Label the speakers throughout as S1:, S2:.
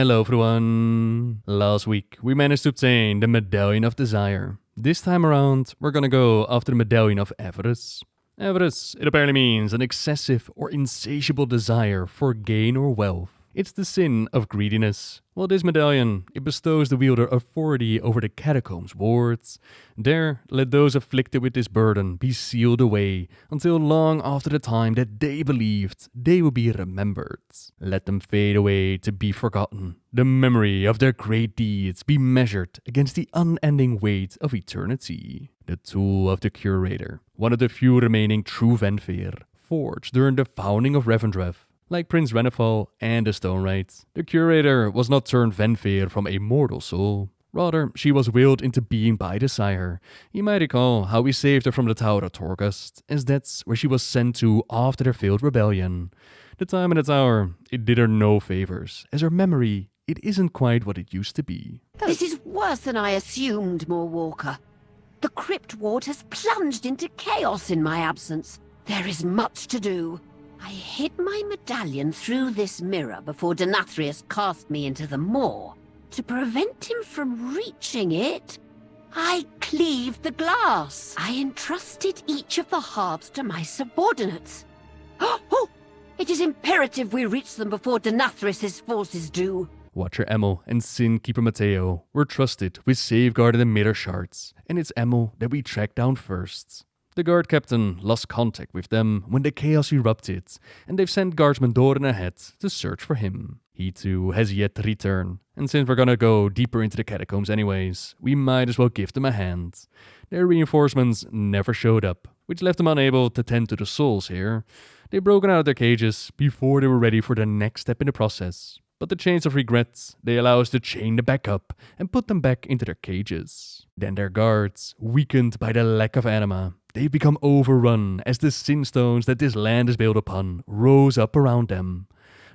S1: Hello everyone! Last week we managed to obtain the Medallion of Desire. This time around we're gonna go after the Medallion of Averice. Averice, it apparently means an excessive or insatiable desire for gain or wealth. It's the sin of greediness. While this medallion, it bestows the wielder authority over the catacombs wards. There, let those afflicted with this burden be sealed away until long after the time that they believed they would be remembered. Let them fade away to be forgotten. The memory of their great deeds be measured against the unending weight of eternity. The tool of the Curator, one of the few remaining true Venthyr, forged during the founding of Revendreth. Like Prince Renathal and the Stone Rite, the Curator was not turned Venthyr from a mortal soul. Rather, she was willed into being by the Sire. You might recall how we saved her from the Tower of Torghast, as that's where she was sent to after the failed rebellion. The time in the tower, it did her no favors, as her memory, it isn't quite what it used to be.
S2: This is worse than I assumed, Moorwalker. The Crypt Ward has plunged into chaos in my absence. There is much to do. I hid my medallion through this mirror before Denathrius cast me into the maw. To prevent him from reaching it, I cleaved the glass. I entrusted each of the halves to my subordinates. Oh! It is imperative we reach them before Denathrius' forces do.
S1: Watcher Emil and Sin Keeper Matteo were trusted with safeguarding the mirror shards, and it's Emil that we tracked down first. The guard captain lost contact with them when the chaos erupted, and they've sent guardsman Doran ahead to search for him. He too has yet to return, and since we're gonna go deeper into the catacombs anyways, we might as well give them a hand. Their reinforcements never showed up, which left them unable to tend to the souls here. They'd broken out of their cages before they were ready for the next step in the process. But the chains of regrets, they allow us to chain them back up and put them back into their cages. Then their guards, weakened by the lack of anima, they've become overrun as the sin stones that this land is built upon rose up around them.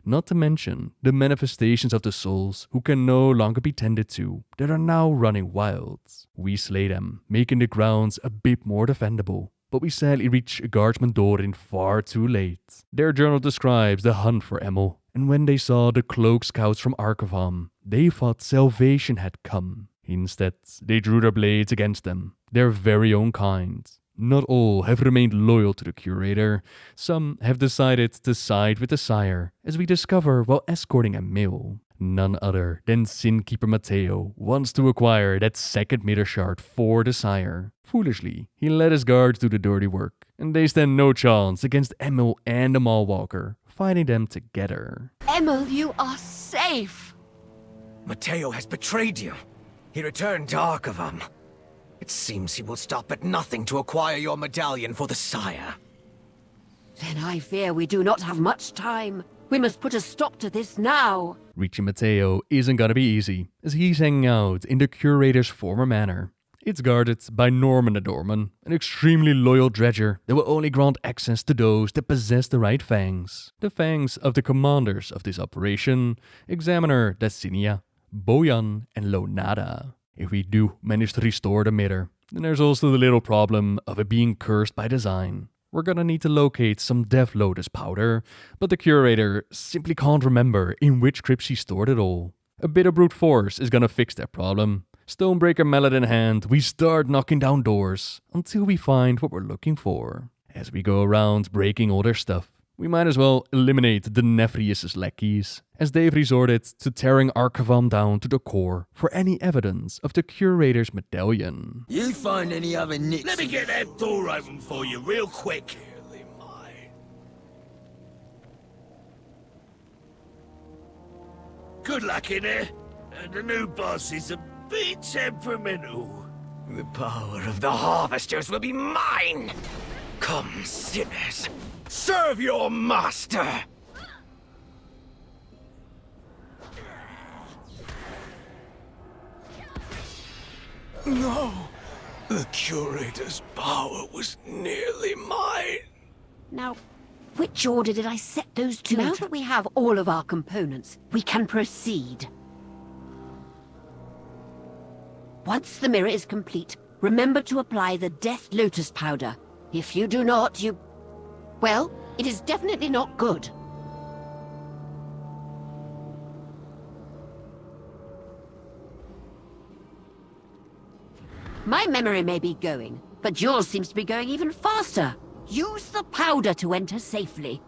S1: Not to mention the manifestations of the souls who can no longer be tended to, that are now running wild. We slay them, making the grounds a bit more defendable. But we sadly reach guardsman Doran far too late. Their journal describes the hunt for Emil, and when they saw the cloak scouts from Arkavam, they thought salvation had come. Instead, they drew their blades against them, their very own kind. Not all have remained loyal to the Curator. Some have decided to side with the Sire, as we discover while escorting Emil. None other than Sin Keeper Matteo wants to acquire that second mirror shard for the Sire. Foolishly, he let his guards do the dirty work, and they stand no chance against Emil and the Mallwalker, fighting them together.
S2: Emil, you are safe!
S3: Matteo has betrayed you. He returned to Arkavam. It seems he will stop at nothing to acquire your medallion for the Sire.
S2: Then I fear we do not have much time. We must put a stop to this now.
S1: Reaching Matteo isn't gonna be easy, as he's hanging out in the Curator's former manor. It's guarded by Norman the Dorman, an extremely loyal dredger that will only grant access to those that possess the right fangs. The fangs of the commanders of this operation, Examiner Dacinia, Boyan, and Lonada. If we do manage to restore the mirror, then there's also the little problem of it being cursed by design. We're gonna need to locate some Death Lotus powder, but the Curator simply can't remember in which crypt she stored it all. A bit of brute force is gonna fix that problem. Stonebreaker mallet in hand, we start knocking down doors until we find what we're looking for. As we go around breaking all their stuff, we might as well eliminate Denathrius' lackeys, as they've resorted to tearing Arkavam down to the core for any evidence of the Curator's medallion.
S4: You find any other nicks?
S5: Let me get that door open for you real quick. Good luck in there. The new boss is a bit temperamental.
S3: The power of the Harvesters will be mine! Come, sinners, serve your master! No! The Curator's power was nearly mine.
S2: Now, which order did I set those two? Now that we have all of our components, we can proceed. Once the mirror is complete, remember to apply the Death Lotus powder. If you do not, well, it is definitely not good. My memory may be going, but yours seems to be going even faster. Use the powder to enter safely.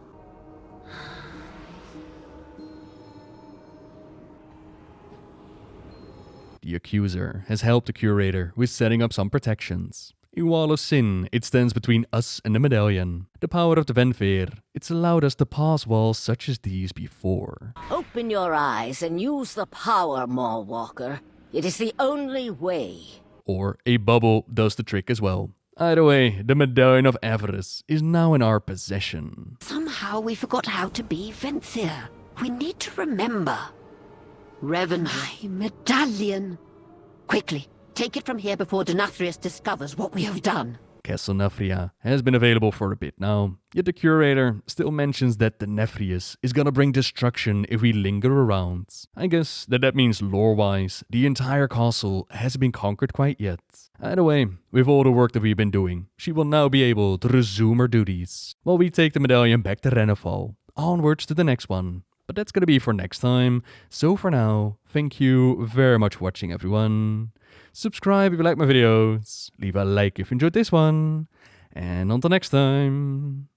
S1: The accuser has helped the curator with setting up some protections. A wall of sin, it stands between us and the medallion. The power of the Venthyr, it's allowed us to pass walls such as these before.
S4: Open your eyes and use the power, Mawwalker. It is the only way.
S1: Or a bubble does the trick as well. Either way, the medallion of Averice is now in our possession.
S2: Somehow we forgot how to be Venthyr. We need to remember. My medallion. Quickly, take it from here before Denathrius discovers what we have done.
S1: Castle Nafria has been available for a bit now, yet the curator still mentions that Denathrius is gonna bring destruction if we linger around. I guess that means lore-wise, the entire castle hasn't been conquered quite yet. Either way, with all the work that we've been doing, she will now be able to resume her duties, while we take the medallion back to Renathal, onwards to the next one. But that's gonna be for next time, so for now, thank you very much for watching everyone. Subscribe if you like my videos, leave a like if you enjoyed this one, and until next time,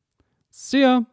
S1: see ya!